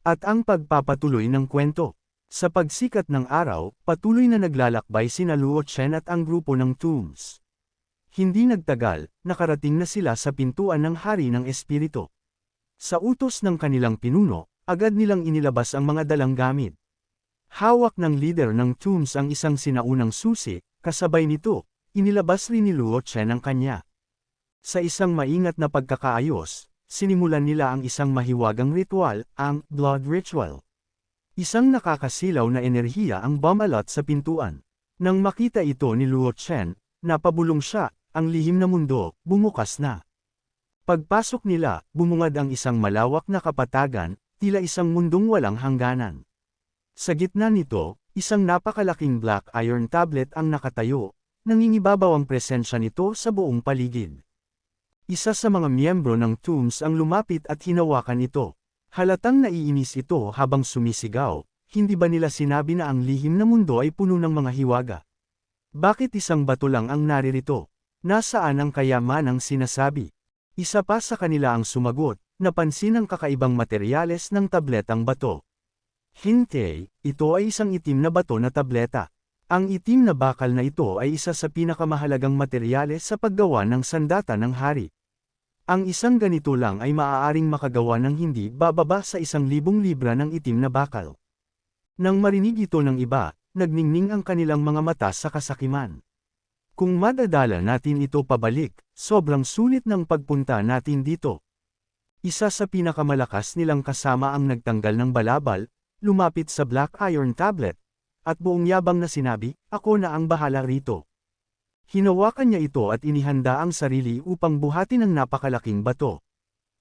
At ang pagpapatuloy ng kwento. Sa pagsikat ng araw, patuloy na naglalakbay sina Luo Chen at ang grupo ng Tombs. Hindi nagtagal, nakarating na sila sa pintuan ng Hari ng Espiritu. Sa utos ng kanilang pinuno, agad nilang inilabas ang mga dalang gamit. Hawak ng leader ng Tombs ang isang sinaunang susi, kasabay nito, inilabas rin ni Luo Chen ang kanya. Sa isang maingat na pagkakaayos, sinimulan nila ang isang mahiwagang ritual, ang Blood Ritual. Isang nakakasilaw na enerhiya ang bumalot sa pintuan. Nang makita ito ni Luo Chen, napabulong siya, ang lihim na mundo, bumukas na. Pagpasok nila, bumungad ang isang malawak na kapatagan, tila isang mundong walang hangganan. Sa gitna nito, isang napakalaking black iron tablet ang nakatayo, nangingibabaw ang presensya nito sa buong paligid. Isa sa mga miyembro ng Tombs ang lumapit at hinawakan ito. Halatang naiinis ito habang sumisigaw, hindi ba nila sinabi na ang lihim na mundo ay puno ng mga hiwaga? Bakit isang bato lang ang naririto? Nasaan ang kayamanang sinasabi? Isa pa sa kanila ang sumagot, napansin ang kakaibang materyales ng tabletang bato. Hintay, ito ay isang itim na bato na tableta. Ang itim na bakal na ito ay isa sa pinakamahalagang materyales sa paggawa ng sandata ng hari. Ang isang ganito lang ay maaaring makagawa ng hindi bababa sa 1,000 libra ng itim na bakal. Nang marinig ito ng iba, nagningning ang kanilang mga mata sa kasakiman. Kung madadala natin ito pabalik, sobrang sulit ng pagpunta natin dito. Isa sa pinakamalakas nilang kasama ang nagtanggal ng balabal, lumapit sa black iron tablet, at buong yabang na sinabi, "Ako na ang bahala rito." Hinawakan niya ito at inihanda ang sarili upang buhatin ang napakalaking bato.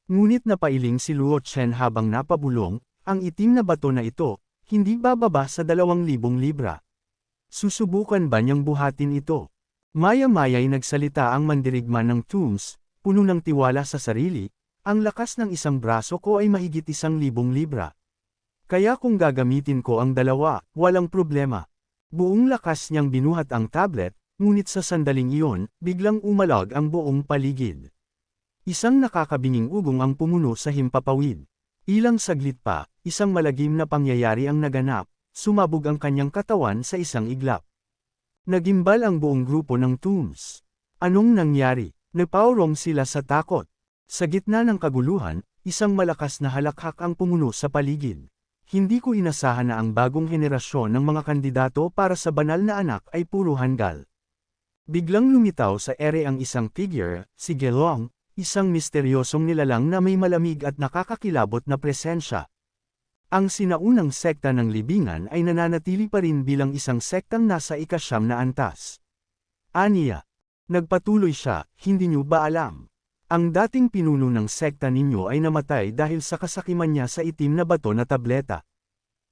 Ngunit napailing si Luo Chen habang napabulong, ang itim na bato na ito, hindi bababa sa 2,000 libra. Susubukan ba niyang buhatin ito? Maya-maya'y nagsalita ang mandirigma ng Tombs, puno ng tiwala sa sarili, ang lakas ng isang braso ko ay mahigit 1,000 libra. Kaya kung gagamitin ko ang dalawa, walang problema. Buong lakas niyang binuhat ang tablet, ngunit sa sandaling iyon, biglang umalag ang buong paligid. Isang nakakabinging ugong ang pumuno sa himpapawid. Ilang saglit pa, isang malagim na pangyayari ang naganap, sumabog ang kanyang katawan sa isang iglap. Nagimbal ang buong grupo ng Tombs. Anong nangyari? Napaurong sila sa takot. Sa gitna ng kaguluhan, isang malakas na halakhak ang pumuno sa paligid. Hindi ko inasahan na ang bagong henerasyon ng mga kandidato para sa banal na anak ay puro hanggal. Biglang lumitaw sa ere ang isang figure, si Gelong, isang misteryosong nilalang na may malamig at nakakakilabot na presensya. Ang sinaunang sekta ng libingan ay nananatili pa rin bilang isang sektang nasa ika-9 na antas. Aniya. Nagpatuloy siya, hindi niyo ba alam? Ang dating pinuno ng sekta ninyo ay namatay dahil sa kasakiman niya sa itim na bato na tableta.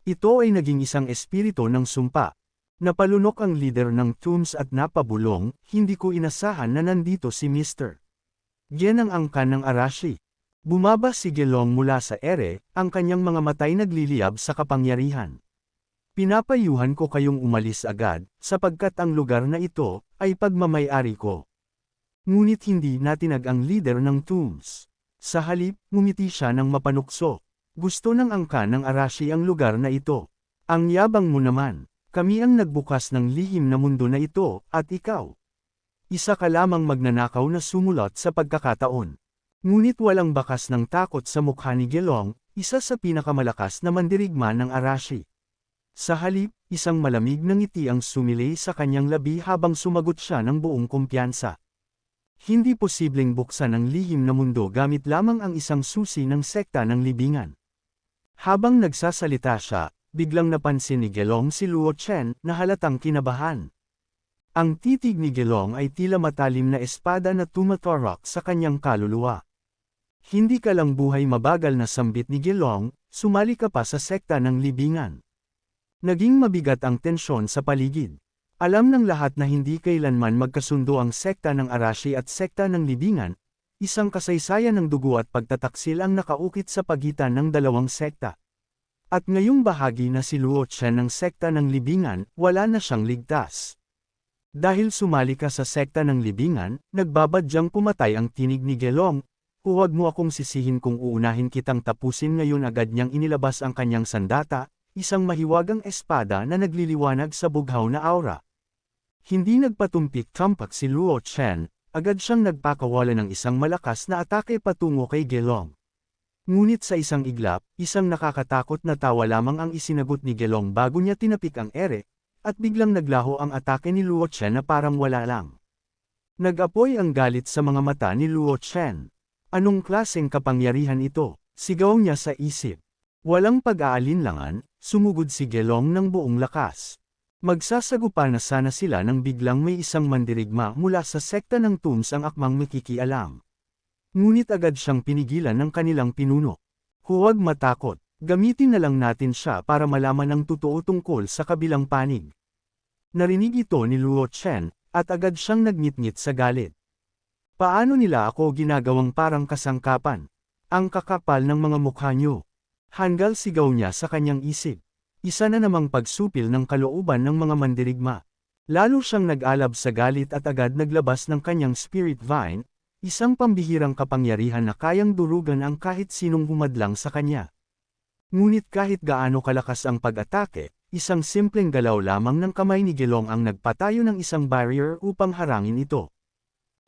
Ito ay naging isang espiritu ng sumpa. Napalunok ang leader ng Tombs at napabulong, hindi ko inasahan na nandito si Mr. Gen ang angkan ng Arashi. Bumaba si Gelong mula sa ere, ang kanyang mga matay nagliliyab sa kapangyarihan. Pinapayuhan ko kayong umalis agad, sapagkat ang lugar na ito, ay pagmamay-ari ko. Ngunit hindi natinag ang leader ng Tombs. Sa halip, ngumiti siya ng mapanukso. Gusto ng angkan ng Arashi ang lugar na ito. Ang yabang mo naman, kami ang nagbukas ng lihim na mundo na ito, at ikaw. Isa ka lamang magnanakaw na sumulot sa pagkakataon. Ngunit walang bakas ng takot sa mukha ni Gelong, isa sa pinakamalakas na mandirigma ng Arashi. Sa halip, isang malamig na ngiti ang sumilay sa kanyang labi habang sumagot siya ng buong kumpiyansa. Hindi posibleng buksan ang lihim na mundo gamit lamang ang isang susi ng sekta ng libingan. Habang nagsasalita siya, biglang napansin ni Gelong si Luo Chen na halatang kinabahan. Ang titig ni Gelong ay tila matalim na espada na tumatorok sa kanyang kaluluwa. Hindi ka lang buhay mabagal na sambit ni Gelong, sumali ka pa sa sekta ng libingan. Naging mabigat ang tensyon sa paligid. Alam ng lahat na hindi kailanman magkasundo ang sekta ng Arashi at sekta ng libingan, isang kasaysayan ng dugo at pagtataksil ang nakaukit sa pagitan ng dalawang sekta. At ngayong bahagi na si Luo Chen ng sekta ng libingan, wala na siyang ligtas. Dahil sumali ka sa sekta ng libingan, nagbabadyang pumatay ang tinig ni Gelong, huwag mo akong sisihin kung uunahin kitang tapusin ngayon. Agad niyang inilabas ang kanyang sandata, isang mahiwagang espada na nagliliwanag sa bughaw na aura. Hindi nagpatumpik-tampak si Luo Chen, agad siyang nagpakawala ng isang malakas na atake patungo kay Gelong. Ngunit sa isang iglap, isang nakakatakot na tawa lamang ang isinagot ni Gelong bago niya tinapik ang ere, at biglang naglaho ang atake ni Luo Chen na parang wala lang. Nag-apoy ang galit sa mga mata ni Luo Chen. Anong klaseng kapangyarihan ito? Sigaw niya sa isip. Walang pag-aalinlangan, sumugod si Gelong ng buong lakas. Magsasagupa na sana sila nang biglang may isang mandirigma mula sa sekta ng Tombs ang akmang makikialam. Ngunit agad siyang pinigilan ng kanilang pinuno. Huwag matakot, gamitin na lang natin siya para malaman ang totoo tungkol sa kabilang panig. Narinig ito ni Luo Chen, at agad siyang nagngit-ngit sa galit. Paano nila ako ginagawang parang kasangkapan? Ang kakapal ng mga mukha niyo. Hanggal sigaw niya sa kanyang isip. Isa na namang pagsupil ng kalooban ng mga mandirigma. Lalo siyang nag-alab sa galit at agad naglabas ng kanyang Spirit Vine, isang pambihirang kapangyarihan na kayang durugan ang kahit sinong humadlang sa kanya. Ngunit kahit gaano kalakas ang pag-atake, isang simpleng galaw lamang ng kamay ni Gelong ang nagpatayo ng isang barrier upang harangin ito.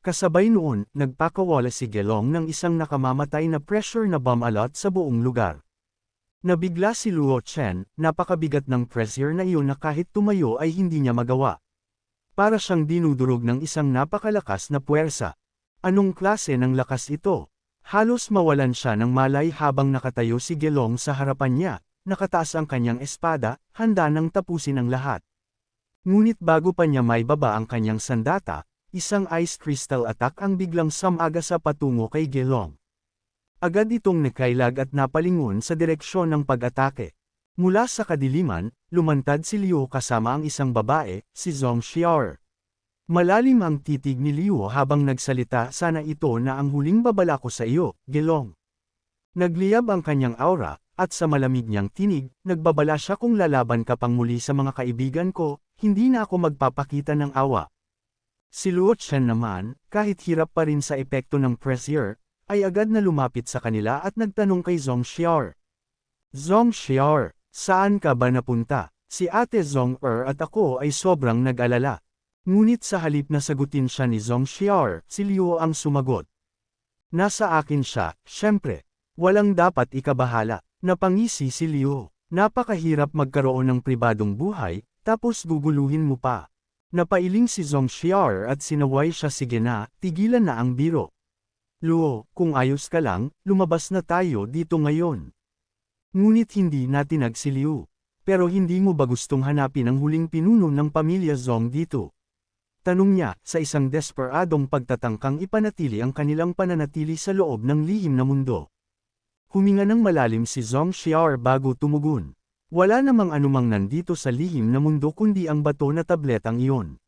Kasabay noon, nagpakawala si Gelong ng isang nakamamatay na pressure na bomb alot sa buong lugar. Nabigla si Luo Chen, napakabigat ng pressure na iyon na kahit tumayo ay hindi niya magawa. Para siyang dinudurog ng isang napakalakas na puwersa. Anong klase ng lakas ito? Halos mawalan siya ng malay habang nakatayo si Gelong sa harapan niya, nakataas ang kanyang espada, handa nang tapusin ang lahat. Ngunit bago pa niya maibaba ang kanyang sandata, isang ice crystal attack ang biglang sumagasa patungo kay Gelong. Agad itong nakailag at napalingon sa direksyon ng pag-atake. Mula sa kadiliman, lumantad si Liu kasama ang isang babae, si Zhong Xiaor. Malalim ang titig ni Liu habang nagsalita, sana ito na ang huling babala ko sa iyo, Gelong. Nagliyab ang kanyang aura, at sa malamig niyang tinig, nagbabala siya kung lalaban ka pang muli sa mga kaibigan ko, hindi na ako magpapakita ng awa. Si Luo Chen naman, kahit hirap pa rin sa epekto ng pressure, ay agad na lumapit sa kanila at nagtanong kay Zhong Xiaor. Zhong Xiaor, saan ka ba napunta? Si Ate Zhong at ako ay sobrang nag-alala. Ngunit sa halip na sagutin siya ni Zhong Xiaor, si Liu ang sumagot. Nasa akin siya, syempre. Walang dapat ikabahala. Napangisi si Liu. Napakahirap magkaroon ng pribadong buhay, tapos guguluhin mo pa. Napailing si Zhong Xiaor at sinaway siya, sige na, tigilan na ang biro. Luo, kung ayos ka lang, lumabas na tayo dito ngayon. Ngunit hindi natinag si Liu. Pero hindi mo ba gustong hanapin ang huling pinuno ng pamilya Zhong dito? Tanong niya, sa isang desperadong pagtatangkang ipanatili ang kanilang pananatili sa loob ng lihim na mundo. Huminga ng malalim si Zhong Xiaor bago tumugon. Wala namang anumang nandito sa lihim na mundo kundi ang bato na tabletang iyon.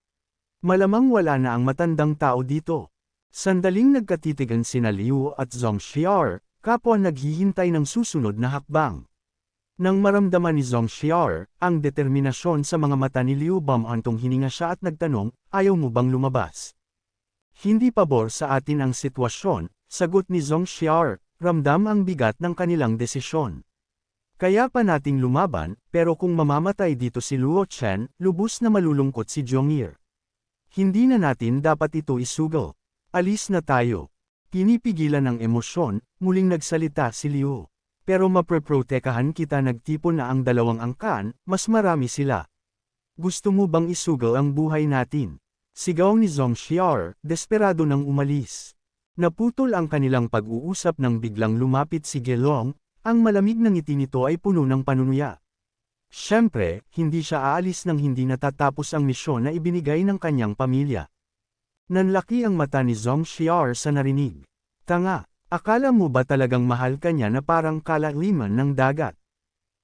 Malamang wala na ang matandang tao dito. Sandaling nagkatitigan sina Liu at Zhong Xiaor, kapwa naghihintay ng susunod na hakbang. Nang maramdaman ni Zhong Xiaor ang determinasyon sa mga mata ni Liu, bumantong hininga siya at nagtanong, ayaw mo bang lumabas? Hindi pabor sa atin ang sitwasyon, sagot ni Zhong Xiaor, ramdam ang bigat ng kanilang desisyon. Kaya pa nating lumaban, pero kung mamamatay dito si Luo Chen, lubos na malulungkot si Zhongyi. Hindi na natin dapat ito isugal. Alis na tayo. Pinipigilan ng emosyon, muling nagsalita si Liu. Pero mapreprotekahan kita, nagtipon na ang dalawang angkan, mas marami sila. Gusto mo bang isugal ang buhay natin? Sigaw ni Zhong Xiaor, desperado nang umalis. Naputol ang kanilang pag-uusap nang biglang lumapit si Gelong, ang malamig na ngiti nito ay puno ng panunuya. Siyempre, hindi siya aalis nang hindi natatapos ang misyon na ibinigay ng kanyang pamilya. Nanlaki ang mata ni Zhong Xiaor sa narinig. Tanga, akala mo ba talagang mahal ka niya na parang kalaliman ng dagat?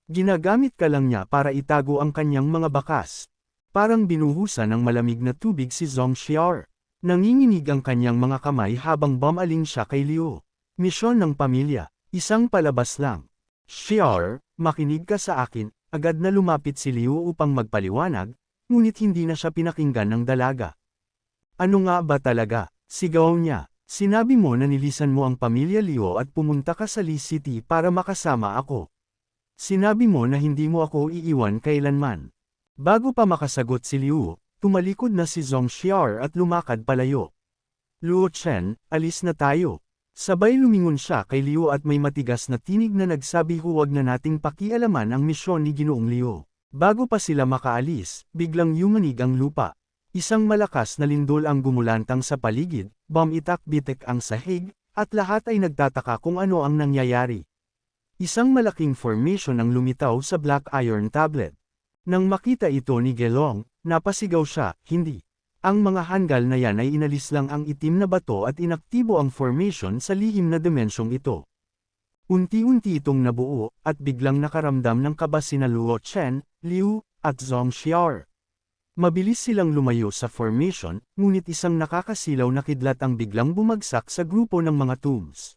Ginagamit ka lang niya para itago ang kanyang mga bakas. Parang binuhusan ng malamig na tubig si Zhong Xiaor. Nanginginig ang kanyang mga kamay habang bumaling siya kay Liu. Misyon ng pamilya, isang palabas lang. Xiaor, makinig ka sa akin, agad na lumapit si Liu upang magpaliwanag, ngunit hindi na siya pinakinggan ng dalaga. Ano nga ba talaga? Sigaw niya. Sinabi mo na nilisan mo ang pamilya Liu at pumunta ka sa Lee City para makasama ako. Sinabi mo na hindi mo ako iiwan kailanman. Bago pa makasagot si Liu, tumalikod na si Zhong Xiar at lumakad palayo. Luo Chen, alis na tayo. Sabay lumingon siya kay Liu at may matigas na tinig na nagsabi huwag na nating pakialaman ang misyon ni Ginoong Liu. Bago pa sila makaalis, biglang yumanig ang lupa. Isang malakas na lindol ang gumulantang sa paligid, bumitak-bitik ang sahig, at lahat ay nagtataka kung ano ang nangyayari. Isang malaking formation ang lumitaw sa Black Iron Tablet. Nang makita ito ni Gelong, napasigaw siya, hindi. Ang mga hanggal na yan ay inalis lang ang itim na bato at inaktibo ang formation sa lihim na dimensyong ito. Unti-unti itong nabuo, at biglang nakaramdam ng kaba sina Luo Chen, Liu, at Zhong Xiar. Mabilis silang lumayo sa formation, ngunit isang nakakasilaw na kidlat ang biglang bumagsak sa grupo ng mga tombs.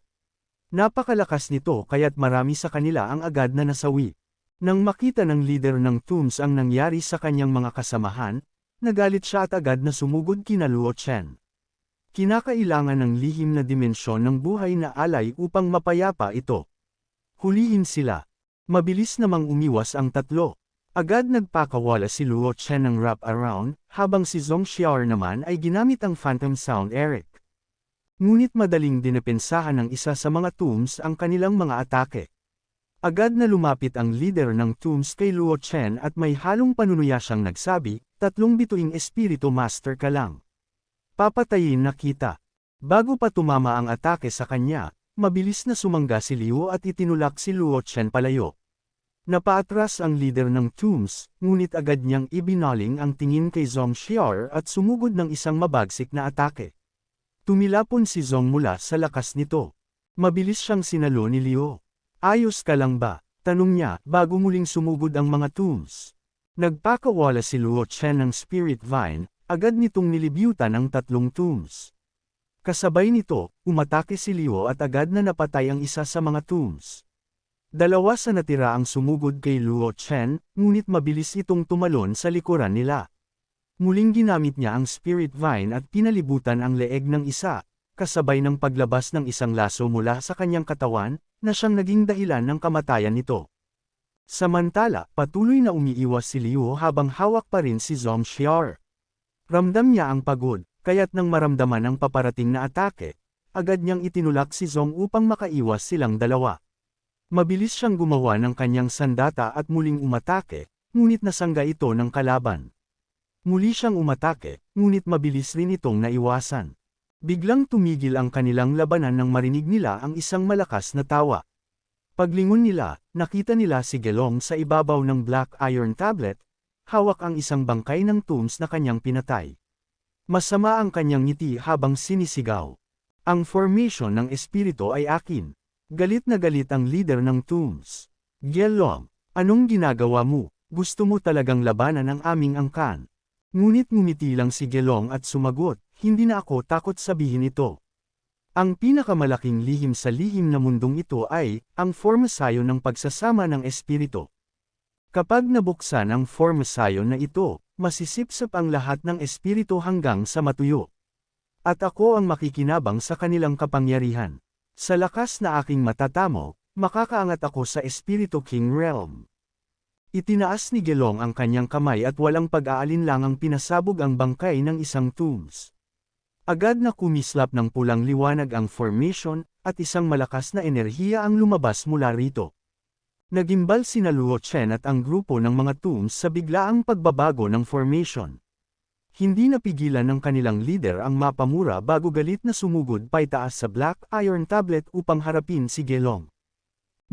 Napakalakas nito kaya't marami sa kanila ang agad na nasawi. Nang makita ng leader ng tombs ang nangyari sa kanyang mga kasamahan, nagalit siya at agad na sumugod kina Luo Chen. Kinakailangan ng lihim na dimensyon ng buhay na alay upang mapayapa ito. Hulihin sila. Mabilis namang umiwas ang tatlo. Agad nagpakawala si Luo Chen ng wrap-around, habang si Zhong Xiar naman ay ginamit ang Phantom Sound Eric. Ngunit madaling dinepensahan ng isa sa mga tombs ang kanilang mga atake. Agad na lumapit ang leader ng tombs kay Luo Chen at may halong panunuya siyang nagsabi, 3 bituing espiritu master ka lang. Papatayin na kita. Bago pa tumama ang atake sa kanya, mabilis na sumangga si Liu at itinulak si Luo Chen palayo. Napaatras ang leader ng tombs, ngunit agad niyang ibinaling ang tingin kay Zhong Xiar at sumugod ng isang mabagsik na atake. Tumilapon si Zhong mula sa lakas nito. Mabilis siyang sinalo ni Liu. Ayos ka lang ba? Tanong niya bago muling sumugod ang mga tombs. Nagpakawala si Luo Chen ng Spirit Vine, agad nitong nilibyutan ang 3 tombs. Kasabay nito, umatake si Liu at agad na napatay ang isa sa mga tombs. 2 sa natira ang sumugod kay Luo Chen, ngunit mabilis itong tumalon sa likuran nila. Muling ginamit niya ang Spirit Vine at pinalibutan ang leeg ng isa, kasabay ng paglabas ng isang laso mula sa kanyang katawan, na siyang naging dahilan ng kamatayan nito. Samantala, patuloy na umiiwas si Liu habang hawak pa rin si Zhong Xiar. Ramdam niya ang pagod, kaya't nang maramdaman ang paparating na atake, agad niyang itinulak si Zhong upang makaiwas silang dalawa. Mabilis siyang gumawa ng kanyang sandata at muling umatake, ngunit nasangga ito ng kalaban. Muli siyang umatake, ngunit mabilis rin itong naiwasan. Biglang tumigil ang kanilang labanan nang marinig nila ang isang malakas na tawa. Paglingon nila, nakita nila si Gelong sa ibabaw ng Black Iron Tablet, hawak ang isang bangkay ng tombs na kanyang pinatay. Masama ang kanyang ngiti habang sinisigaw. Ang formation ng espiritu ay akin. Galit na galit ang leader ng tombs. Gelong, anong ginagawa mo? Gusto mo talagang labanan ang aming angkan? Ngunit ngumiti lang si Gelong at sumagot, hindi na ako takot sabihin ito. Ang pinakamalaking lihim sa lihim na mundong ito ay, ang formasayon ng pagsasama ng espiritu. Kapag nabuksan ang formasayon na ito, masisipsip ang lahat ng espiritu hanggang sa matuyo. At ako ang makikinabang sa kanilang kapangyarihan. Sa lakas na aking matatamo, makakaangat ako sa Espiritu King Realm. Itinaas ni Gelong ang kanyang kamay at walang pag-aalinlangang pinasabog ang bangkay ng isang tombs. Agad na kumislap ng pulang liwanag ang formation, at isang malakas na enerhiya ang lumabas mula rito. Nagimbal sina Luo Chen at ang grupo ng mga tombs sa biglaang pagbabago ng formation. Hindi napigilan ng kanilang leader ang mapamura bago galit na sumugod paitaas sa Black Iron Tablet upang harapin si Gelong.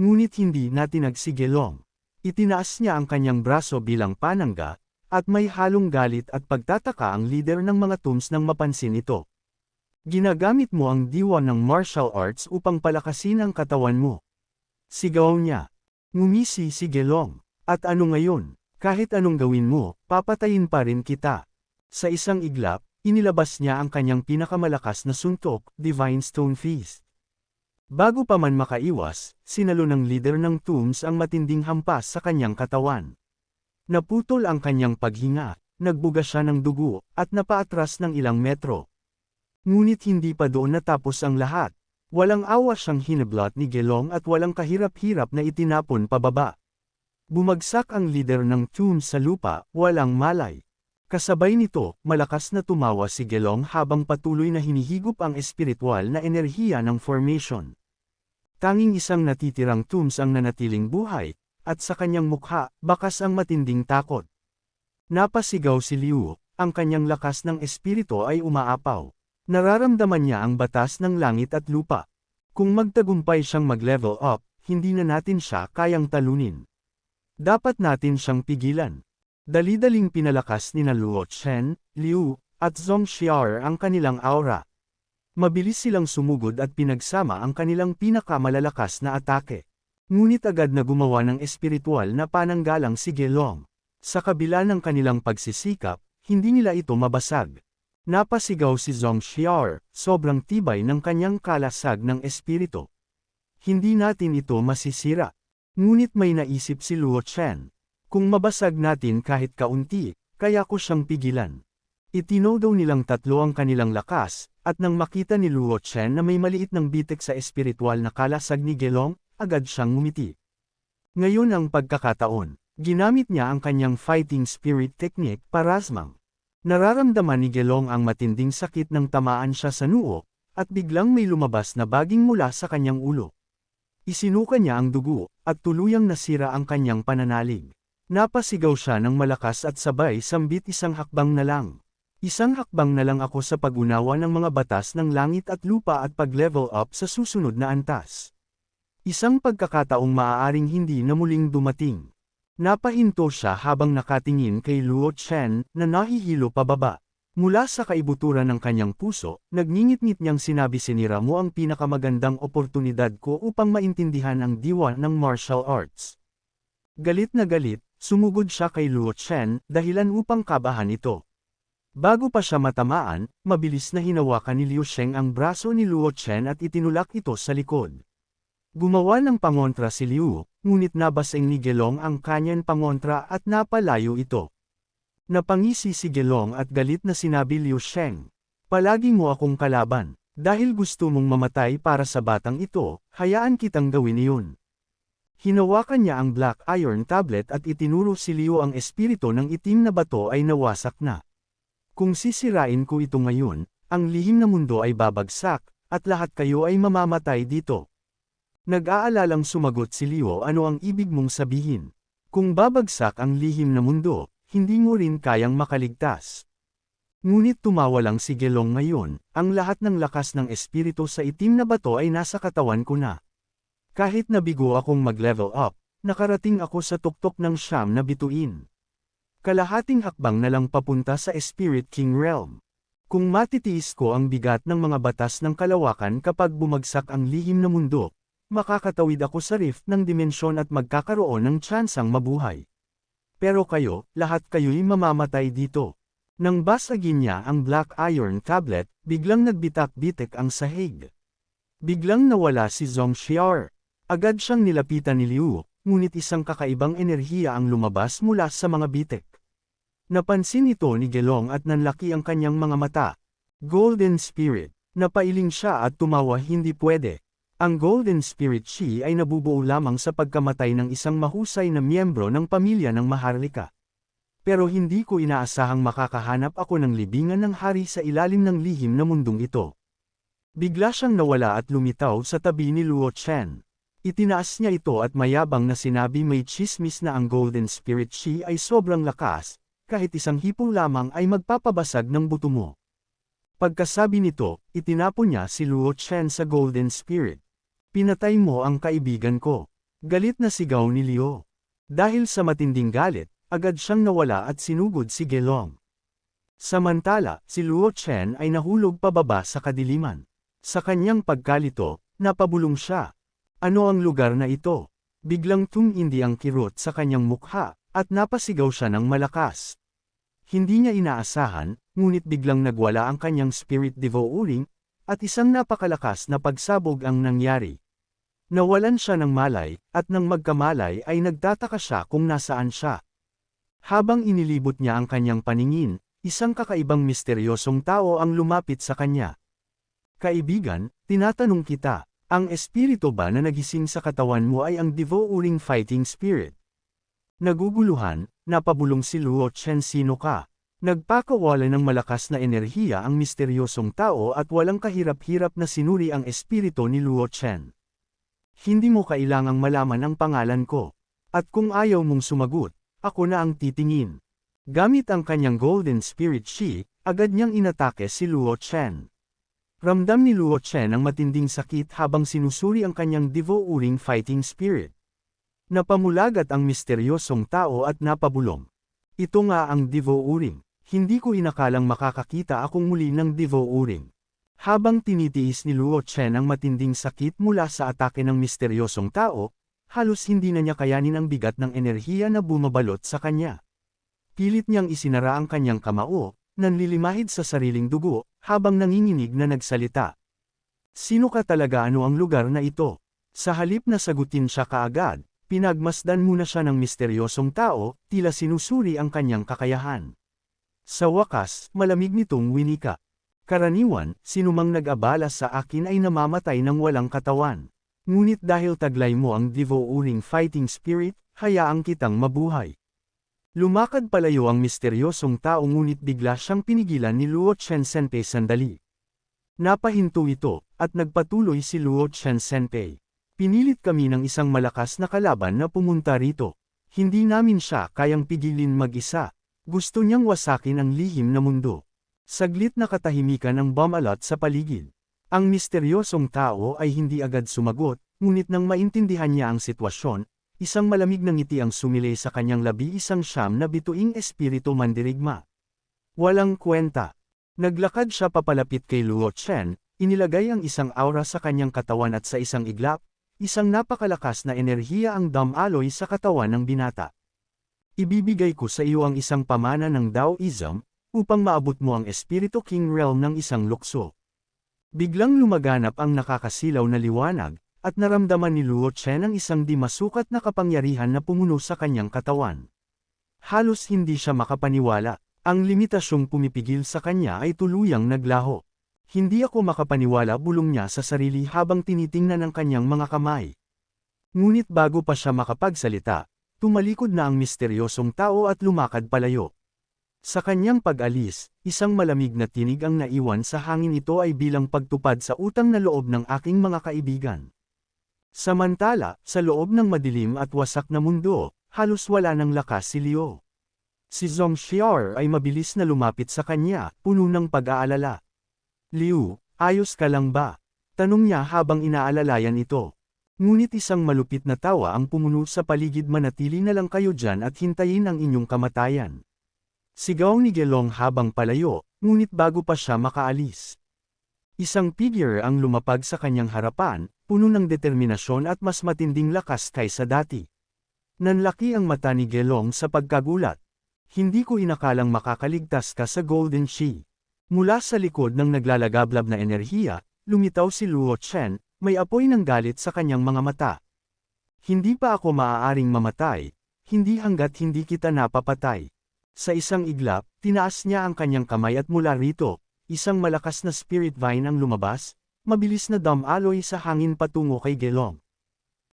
Ngunit hindi natinag si Gelong. Itinaas niya ang kanyang braso bilang panangga, at may halong galit at pagtataka ang leader ng mga tombs nang mapansin ito. Ginagamit mo ang diwa ng martial arts upang palakasin ang katawan mo. Sigaw niya. Ngumisi si Gelong. At ano ngayon? Kahit anong gawin mo, papatayin pa rin kita. Sa isang iglap, inilabas niya ang kanyang pinakamalakas na suntok, Divine Stone Fist. Bago pa man makaiwas, sinalo ng leader ng tombs ang matinding hampas sa kanyang katawan. Naputol ang kanyang paghinga, nagbuga siya ng dugo, at napaatras ng ilang metro. Ngunit hindi pa doon natapos ang lahat. Walang awa siyang hinablot ni Gelong at walang kahirap-hirap na itinapon pababa. Bumagsak ang leader ng Tombs sa lupa, walang malay. Kasabay nito, malakas na tumawa si Gelong habang patuloy na hinihigop ang espiritual na enerhiya ng formation. Tanging isang natitirang Tombs ang nanatiling buhay, at sa kanyang mukha, bakas ang matinding takot. Napasigaw si Liu, ang kanyang lakas ng espiritu ay umaapaw. Nararamdaman niya ang batas ng langit at lupa. Kung magtagumpay siyang mag-level up, hindi na natin siya kayang talunin. Dapat natin siyang pigilan. Dali-daling pinalakas ni Luo Chen, Liu, at Zhong Xiao ang kanilang aura. Mabilis silang sumugod at pinagsama ang kanilang pinakamalalakas na atake. Ngunit agad na gumawa ng espiritual na pananggalang si Gelong. Sa kabila ng kanilang pagsisikap, hindi nila ito mabasag. Napasigaw si Zhong Xiao, sobrang tibay ng kanyang kalasag ng espiritu. Hindi natin ito masisira. Ngunit may naisip si Luo Chen. Kung mabasag natin kahit kaunti, kaya ko siyang pigilan. Itinodo nilang tatlo ang kanilang lakas, at nang makita ni Luo Chen na may maliit ng bitik sa espiritual na kalasag ni Gelong, agad siyang ngumiti. Ngayon ang pagkakataon, ginamit niya ang kanyang fighting spirit technique parasmang. Nararamdaman ni Gelong ang matinding sakit nang tamaan siya sa noo, at biglang may lumabas na baging mula sa kanyang ulo. Isinuka niya ang dugo, at tuluyang nasira ang kanyang pananalig. Napasigaw siya ng malakas at sabay sambit isang hakbang na lang. Isang hakbang na lang ako sa pag-unawa ng mga batas ng langit at lupa at pag-level up sa susunod na antas. Isang pagkakataong maaaring hindi na muling dumating. Napahinto siya habang nakatingin kay Luo Chen na nahihilo pababa. Mula sa kaibuturan ng kanyang puso, nagngingit-ngit niyang sinabi, sinira mo ang pinakamagandang oportunidad ko upang maintindihan ang diwa ng martial arts. Galit na galit, sumugod siya kay Luo Chen dahilan upang kabahan ito. Bago pa siya matamaan, mabilis na hinawakan ni Liu Sheng ang braso ni Luo Chen at itinulak ito sa likod. Gumawa ng pangontra si Liu, ngunit nabaseng ni Gelong ang kanyang pangontra at napalayo ito. Napangisi si Gelong at galit na sinabi Liu Sheng, palagi mo akong kalaban, dahil gusto mong mamatay para sa batang ito, hayaan kitang gawin iyon. Hinawakan niya ang Black Iron Tablet at itinuro si Liu ang espiritu ng itim na bato ay nawasak na. Kung sisirain ko ito ngayon, ang lihim na mundo ay babagsak, at lahat kayo ay mamamatay dito. Nag-aalalang sumagot si Liu, ano ang ibig mong sabihin? Kung babagsak ang lihim na mundo, hindi mo rin kayang makaligtas. Ngunit tumawa lang si Gelong ngayon, ang lahat ng lakas ng espiritu sa itim na bato ay nasa katawan ko na. Kahit nabigo akong mag-level up, nakarating ako sa tuktok ng siyam na bituin. Kalahating hakbang na lang papunta sa Spirit King Realm. Kung matitiis ko ang bigat ng mga batas ng kalawakan kapag bumagsak ang lihim na mundo, makakatawid ako sa rift ng dimensyon at magkakaroon ng tsansang mabuhay. Pero kayo, lahat kayo'y mamamatay dito. Nang basagin niya ang Black Iron Tablet, biglang nagbitak-bitik ang sahig. Biglang nawala si Zhong Xiao. Agad siyang nilapitan ni Liu, ngunit isang kakaibang enerhiya ang lumabas mula sa mga bitik. Napansin ito ni Gelong at nanlaki ang kanyang mga mata. Golden Spirit. Napailing siya at tumawa, hindi pwede. Ang Golden Spirit Chi ay nabubuo lamang sa pagkamatay ng isang mahusay na miyembro ng pamilya ng Maharlika. Pero hindi ko inaasahang makakahanap ako ng libingan ng hari sa ilalim ng lihim na mundong ito. Bigla siyang nawala at lumitaw sa tabi ni Luo Chen. Itinaas niya ito at mayabang na sinabi, may chismis na ang Golden Spirit Chi ay sobrang lakas, kahit isang hipong lamang ay magpapabasag ng buto mo. Pagkasabi nito, itinapon niya si Luo Chen sa Golden Spirit. Pinatay mo ang kaibigan ko. Galit na sigaw ni Liu. Dahil sa matinding galit, agad siyang nawala at sinugod si Gelong. Samantala, si Luo Chen ay nahulog pababa sa kadiliman. Sa kanyang pagkalito, napabulong siya. Ano ang lugar na ito? Biglang tumindi ang kirot sa kanyang mukha, at napasigaw siya ng malakas. Hindi niya inaasahan, ngunit biglang nagwala ang kanyang spirit devouring, at isang napakalakas na pagsabog ang nangyari. Nawalan siya ng malay, at nang magkamalay ay nagtataka siya kung nasaan siya. Habang inilibot niya ang kanyang paningin, isang kakaibang misteryosong tao ang lumapit sa kanya. Kaibigan, tinatanong kita, ang espiritu ba na nagising sa katawan mo ay ang devouring fighting spirit? Naguguluhan, napabulong si Luo Chen. Sino ka? Nagpakawala ng malakas na enerhiya ang misteryosong tao at walang kahirap-hirap na sinuri ang espiritu ni Luo Chen. Hindi mo kailangang malaman ang pangalan ko. At kung ayaw mong sumagot, ako na ang titingin. Gamit ang kanyang Golden Spirit Chi, agad niyang inatake si Luo Chen. Ramdam ni Luo Chen ang matinding sakit habang sinusuri ang kanyang devouring fighting spirit. Napamulagat ang misteryosong tao at napabulong. Ito nga ang devouring. Hindi ko inakalang makakakita akong muli ng devouring. Habang tinitiis ni Luo Chen ang matinding sakit mula sa atake ng misteryosong tao, halos hindi na niya kayanin ang bigat ng enerhiya na bumabalot sa kanya. Pilit niyang isinara ang kanyang kamao, nanlilimahid sa sariling dugo, habang nanginginig na nagsalita. Sino ka talaga? Ano ang lugar na ito? Sa halip na sagutin siya kaagad, pinagmasdan muna siya ng misteryosong tao, tila sinusuri ang kanyang kakayahan. Sa wakas, malamig nitong winika. Karaniwan, sinumang nag-abala sa akin ay namamatay ng walang katawan. Ngunit dahil taglay mo ang devouring fighting spirit, hayaang kitang mabuhay. Lumakad palayo ang misteryosong tao ngunit bigla siyang pinigilan ni Luo Chen Senpei sandali. Napahinto ito, at nagpatuloy si Luo Chen Senpei. Pinilit kami ng isang malakas na kalaban na pumunta rito. Hindi namin siya kayang pigilin mag-isa. Gusto niyang wasakin ang lihim na mundo. Saglit na katahimikan ang bumalot sa paligid. Ang misteryosong tao ay hindi agad sumagot, ngunit nang maintindihan niya ang sitwasyon, isang malamig na ngiti ang sumilay sa kanyang labi. Isang siyam na bituing espiritu mandirigma. Walang kwenta. Naglakad siya papalapit kay Luo Chen, inilagay ang isang aura sa kanyang katawan at sa isang iglap, isang napakalakas na enerhiya ang damaloy sa katawan ng binata. Ibibigay ko sa iyo ang isang pamana ng Taoism, upang maabot mo ang Espiritu King Realm ng isang lukso. Biglang lumaganap ang nakakasilaw na liwanag, at naramdaman ni Luo Chen ang isang di masukat na kapangyarihan na pumuno sa kanyang katawan. Halos hindi siya makapaniwala, ang limitasyong pumipigil sa kanya ay tuluyang naglaho. Hindi ako makapaniwala, bulong niya sa sarili habang tinitingnan ang kanyang mga kamay. Ngunit bago pa siya makapagsalita, tumalikod na ang misteryosong tao at lumakad palayo. Sa kanyang pag-alis, isang malamig na tinig ang naiwan sa hangin. Ito ay bilang pagtupad sa utang na loob ng aking mga kaibigan. Samantala, sa loob ng madilim at wasak na mundo, halos wala ng lakas si Liu. Si Zhong Xiao ay mabilis na lumapit sa kanya, puno ng pag-aalala. Liu, ayos ka lang ba? Tanong niya habang inaalalayan ito. Ngunit isang malupit na tawa ang pumuno sa paligid. Manatili na lang kayo dyan at hintayin ang inyong kamatayan. Sigaw ni Gelong habang palayo, ngunit bago pa siya makaalis. Isang figure ang lumapag sa kanyang harapan, puno ng determinasyon at mas matinding lakas kaysa dati. Nanlaki ang mata ni Gelong sa pagkagulat. Hindi ko inakalang makakaligtas ka sa Golden Chi. Mula sa likod ng naglalagablab na enerhiya, lumitaw si Luo Chen, may apoy ng galit sa kanyang mga mata. Hindi pa ako maaaring mamatay, hindi hanggat hindi kita napapatay. Sa isang iglap, tinaas niya ang kanyang kamay at mula rito, isang malakas na spirit vine ang lumabas, mabilis na damaloy sa hangin patungo kay Gelong.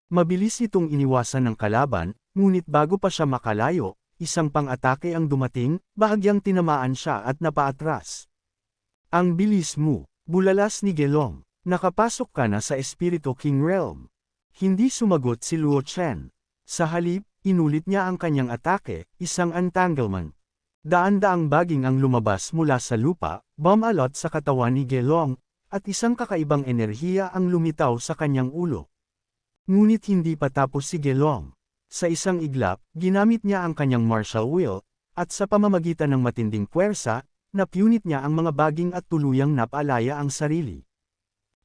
Mabilis itong iniwasan ng kalaban, ngunit bago pa siya makalayo, isang pang-atake ang dumating, bahagyang tinamaan siya at napaatras. Ang bilis mo, bulalas ni Gelong, nakapasok ka na sa Espiritu King Realm. Hindi sumagot si Luo Chen. Sa halip, inulit niya ang kanyang atake, isang entanglement. Daan-daang baging ang lumabas mula sa lupa, bumalot sa katawan ni Gelong, at isang kakaibang enerhiya ang lumitaw sa kanyang ulo. Ngunit hindi pa tapos si Gelong. Sa isang iglap, ginamit niya ang kanyang martial will, at sa pamamagitan ng matinding puwersa, napunit niya ang mga baging at tuluyang napalaya ang sarili.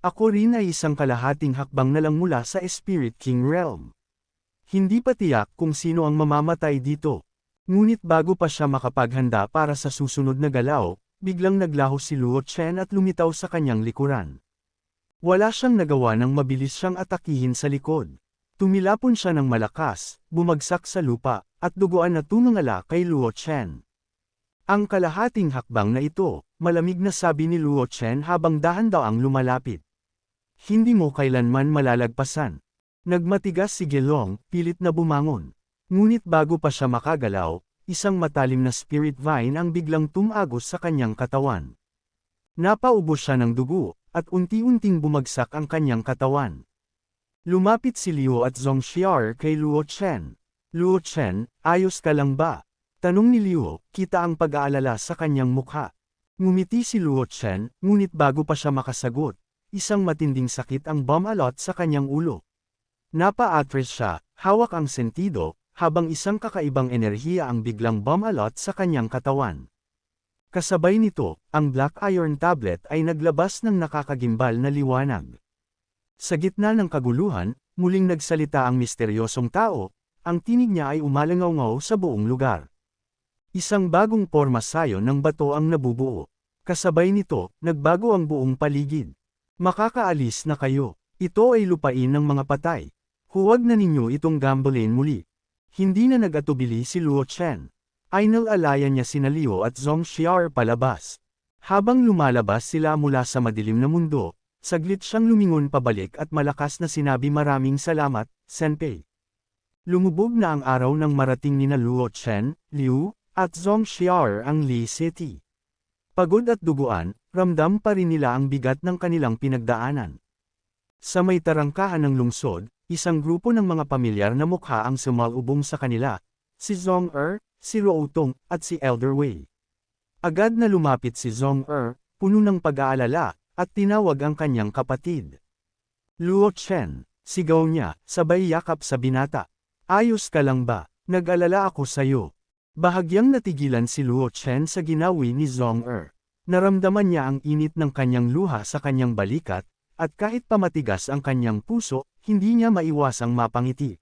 Ako rin ay isang kalahating hakbang na lang mula sa Spirit King Realm. Hindi pa tiyak kung sino ang mamamatay dito. Ngunit bago pa siya makapaghanda para sa susunod na galaw, biglang naglaho si Luo Chen at lumitaw sa kanyang likuran. Wala siyang nagawa nang mabilis siyang atakihin sa likod. Tumilapon siya ng malakas, bumagsak sa lupa, at duguan na tumangala kay Luo Chen. Ang kalahating hakbang na ito, malamig na sabi ni Luo Chen habang dahan-daang lumalapit. Hindi mo kailanman malalagpasan. Nagmatigas si Gelong, pilit na bumangon. Ngunit bago pa siya makagalaw, isang matalim na spirit vine ang biglang tumagos sa kanyang katawan. Napaubos siya ng dugo, at unti-unting bumagsak ang kanyang katawan. Lumapit si Liu at Zhongxiar kay Luo Chen. Luo Chen, ayos ka lang ba? Tanong ni Liu, kita ang pag-aalala sa kanyang mukha. Ngumiti si Luo Chen, ngunit bago pa siya makasagot, isang matinding sakit ang bumalot sa kanyang ulo. Napa-atras siya, hawak ang sentido, habang isang kakaibang enerhiya ang biglang bumalot sa kanyang katawan. Kasabay nito, ang Black Iron Tablet ay naglabas ng nakakagimbal na liwanag. Sa gitna ng kaguluhan, muling nagsalita ang misteryosong tao, ang tinig niya ay umalangaw-ngaw sa buong lugar. Isang bagong porma sayo ng bato ang nabubuo. Kasabay nito, nagbago ang buong paligid. Makakaalis na kayo. Ito ay lupain ng mga patay. Huwag na ninyo itong gambulin muli. Hindi na nag-atubili si Luo Chen. Inalalayan niya sina Liu at Zhongxiar palabas. Habang lumalabas sila mula sa madilim na mundo, saglit siyang lumingon pabalik at malakas na sinabi maraming salamat, Senpei. Lumubog na ang araw nang marating nina Luo Chen, Liu, at Zhongxiar ang Li City. Pagod at duguan, ramdam pa rin nila ang bigat ng kanilang pinagdaanan. Sa may tarangkahan ng lungsod, isang grupo ng mga pamilyar na mukha ang sumalubong sa kanila, si Zhong si Ruotong, at si Elder Wei. Agad na lumapit si Zhong puno ng pag-aalala, at tinawag ang kanyang kapatid. Luo Chen, sigaw niya, sabay yakap sa binata. Ayos ka lang ba? Nag-alala ako sayo. Bahagyang natigilan si Luo Chen sa ginawi ni Zhong Naramdaman niya ang init ng kanyang luha sa kanyang balikat, at kahit pamatigas ang kanyang puso, hindi niya maiwasang mapangiti.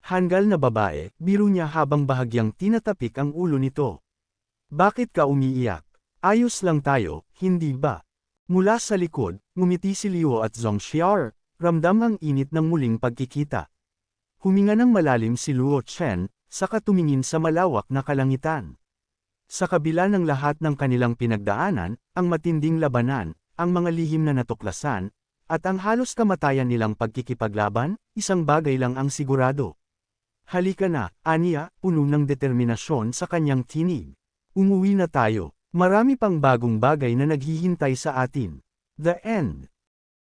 Hanggal na babae, biro niya habang bahagyang tinatapik ang ulo nito. Bakit ka umiiyak? Ayos lang tayo, hindi ba? Mula sa likod, ngumiti si Liu at Zhongxiar, ramdam ang init ng muling pagkikita. Huminga ng malalim si Luo Chen, saka tumingin sa malawak na kalangitan. Sa kabila ng lahat ng kanilang pinagdaanan, ang matinding labanan, ang mga lihim na natuklasan, at ang halos kamatayan nilang pagkikipaglaban, isang bagay lang ang sigurado. Halika na, aniya, puno ng determinasyon sa kanyang tinig. Umuwi na tayo, marami pang bagong bagay na naghihintay sa atin. The End.